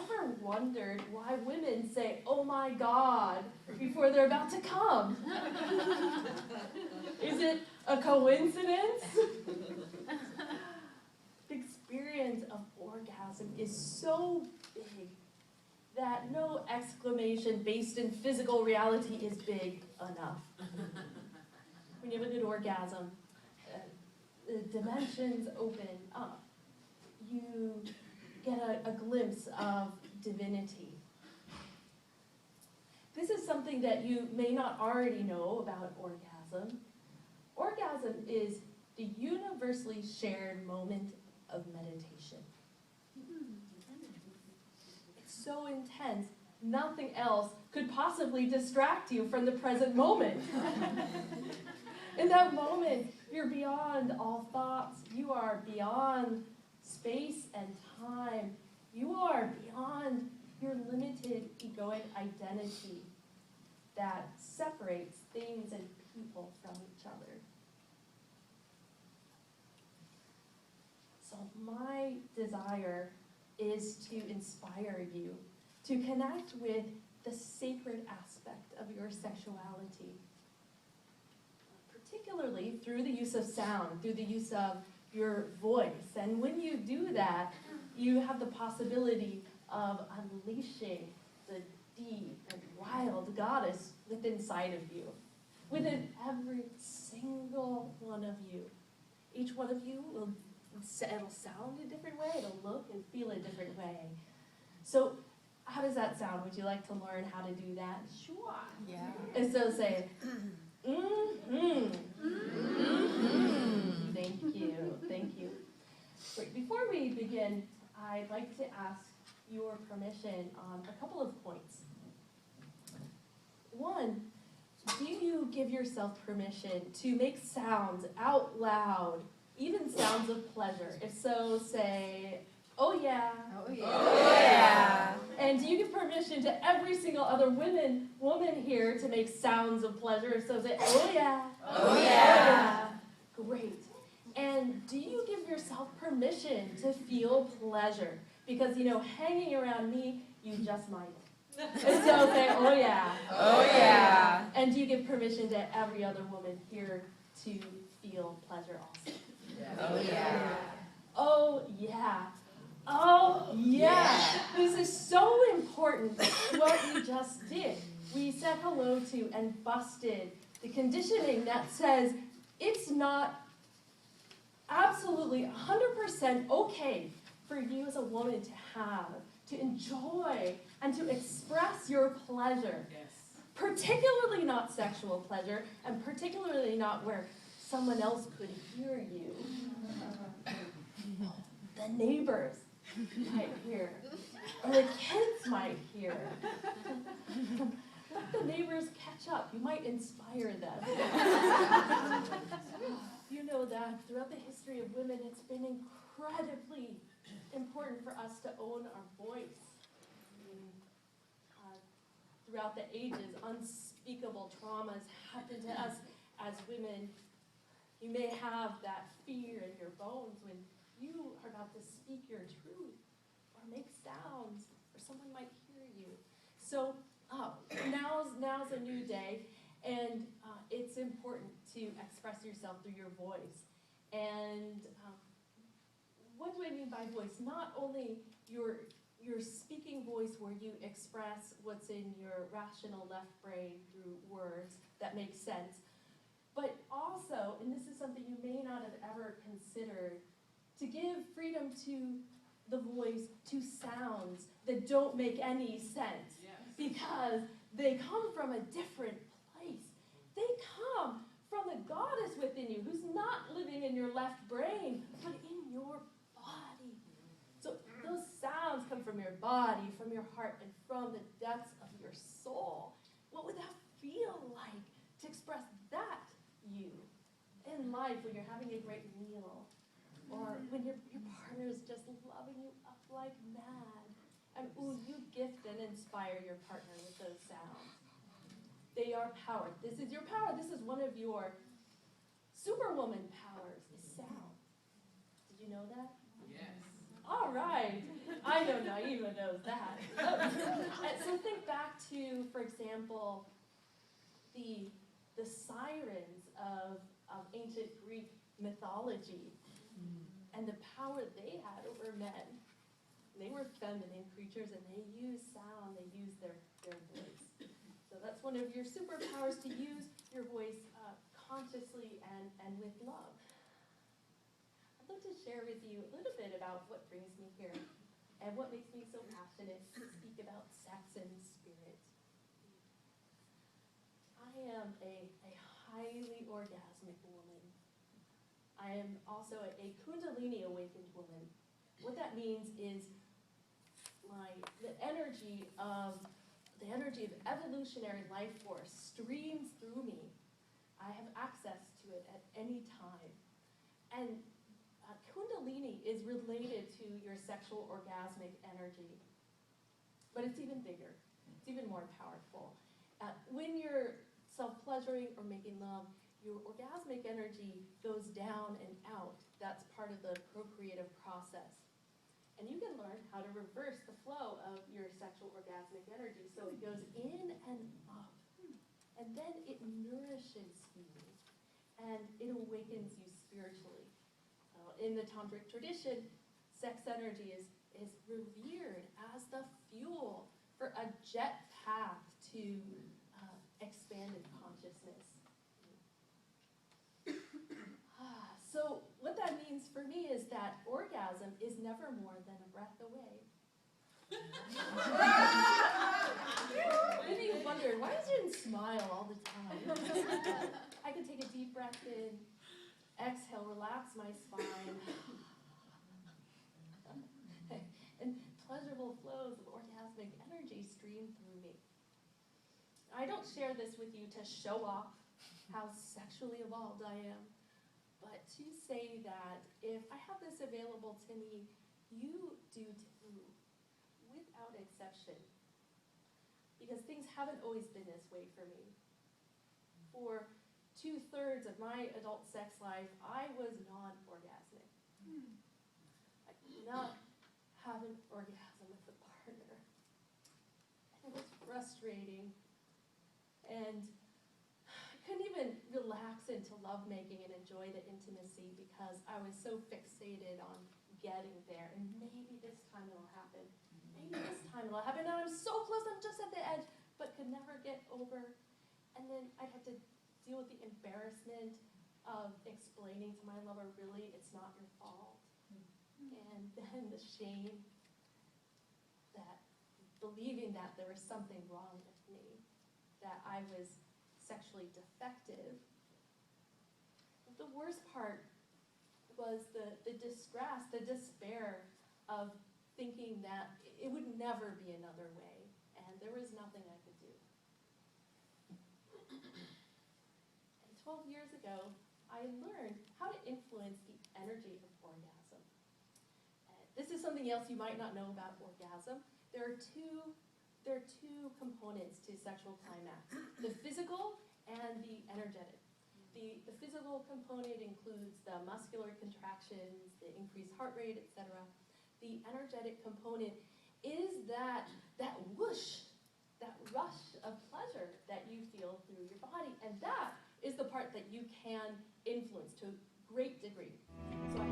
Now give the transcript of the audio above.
ever wondered why women say, "Oh my God," before they're about to come? Is it a coincidence? The experience of orgasm is so big that no exclamation based in physical reality is big enough. When you have a good orgasm, the dimensions open up. You get a glimpse of divinity. This is something that you may not already know about orgasm. Orgasm is the universally shared moment of meditation. It's so intense, nothing else could possibly distract you from the present moment. In that moment, you're beyond all thoughts. You are beyond space and time. You are beyond your limited egoic identity that separates things and people from each other. So my desire is to inspire you to connect with the sacred aspect of your sexuality, particularly through the use of sound, through the use of your voice. And when you do that, you have the possibility of unleashing the deep and wild goddess within inside of you, within every single one of you. Each one of you it'll sound a different way, it'll look and feel a different way. So how does that sound? Would you like to learn how to do that? Sure. Yeah. And so say, mm-hmm. Mm-hmm. Thank you. Wait, before we begin, I'd like to ask your permission on a couple of points. One, do you give yourself permission to make sounds out loud, even sounds of pleasure? If so, say, "Oh yeah." Oh yeah. Oh yeah. And do you give permission to every single other woman here to make sounds of pleasure? If so, say, "Oh yeah." Oh yeah. Great. And do you give yourself permission to feel pleasure? Because, hanging around me, you just might. And so say, "Oh yeah." Oh yeah. And do you give permission to every other woman here to feel pleasure also? Oh yeah. Oh yeah. Oh yeah. This is so important, what we just did. We said hello to and busted the conditioning that says it's not absolutely 100% okay for you as a woman to enjoy and to express your pleasure. Yes. Particularly not sexual pleasure, and particularly not where someone else could hear you. The neighbors might hear, or the kids might hear. Let the neighbors catch up. You might inspire them. You know that throughout the history of women, it's been incredibly important for us to own our voice. Throughout the ages, unspeakable traumas happen to us as women. You may have that fear in your bones when you are about to speak your truth or make sounds, or someone might hear you. So now's a new day, and it's important to express yourself through your voice. And what do I mean by voice? Not only your speaking voice where you express what's in your rational left brain through words that make sense, but also, and this is something you may not have ever considered, to give freedom to the voice to sounds that don't make any sense. Yes. Because they come from a different place. They come from the goddess within you who's not living in your left brain, but in your body. So those sounds come from your body, from your heart, and from the depths of your soul. What would that feel like to express that you in life when you're having a great meal? Or when your partner is just loving you up like mad. And you gift and inspire your partner with those sounds. They are power. This is your power. This is one of your superwoman powers, is sound. Did you know that? Yes. All right. I know Naiva knows that. So think back to, for example, the sirens of ancient Greek mythology and the power they had over men. They were feminine creatures and they used sound, they used their voice. So that's one of your superpowers, to use your voice consciously and with love. I'd love to share with you a little bit about what brings me here and what makes me so passionate to speak about sex and spirit. I am a highly orgasmic woman. I am also a Kundalini awakened woman. What that means is the energy of evolutionary life force streams through me. I have access to it at any time. And Kundalini is related to your sexual orgasmic energy. But it's even bigger. It's even more powerful. When you're self-pleasuring or making love, your orgasmic energy goes down and out. That's part of the procreative process. And you can learn how to reverse the flow of your sexual orgasmic energy. So it goes in and up. And then it nourishes you. And it awakens you spiritually. In the Tantric tradition, sex energy is revered as the fuel for a jet path to expanded consciousness. So what that means for me is that orgasm is never more than a breath away. Maybe you wondered, why does you smile all the time? I can take a deep breath in, exhale, relax my spine, and pleasurable flows of orgasmic energy stream through me. I don't share this with you to show off how sexually evolved I am, but to say that if I have this available to me, you do too, without exception. Because things haven't always been this way for me. For 2/3 of my adult sex life, I was non-orgasmic. I did not have an orgasm with a partner. And it was frustrating. And I couldn't even relax into lovemaking and enjoy the intimacy because I was so fixated on getting there. And maybe this time it'll happen. Maybe this time it'll happen. And I'm so close, I'm just at the edge, but could never get over. And then I'd have to deal with the embarrassment of explaining to my lover, really, it's not your fault. And then the shame that believing that there was something wrong with me, that I was sexually defective. The worst part was the distress, the despair of thinking that it would never be another way, and there was nothing I could do. And 12 years ago, I learned how to influence the energy of orgasm. This is something else you might not know about orgasm. There are two components to sexual climax, the physical and the energetic. The physical component includes the muscular contractions, the increased heart rate, etc. The energetic component is that whoosh, that rush of pleasure that you feel through your body. And that is the part that you can influence to a great degree. So I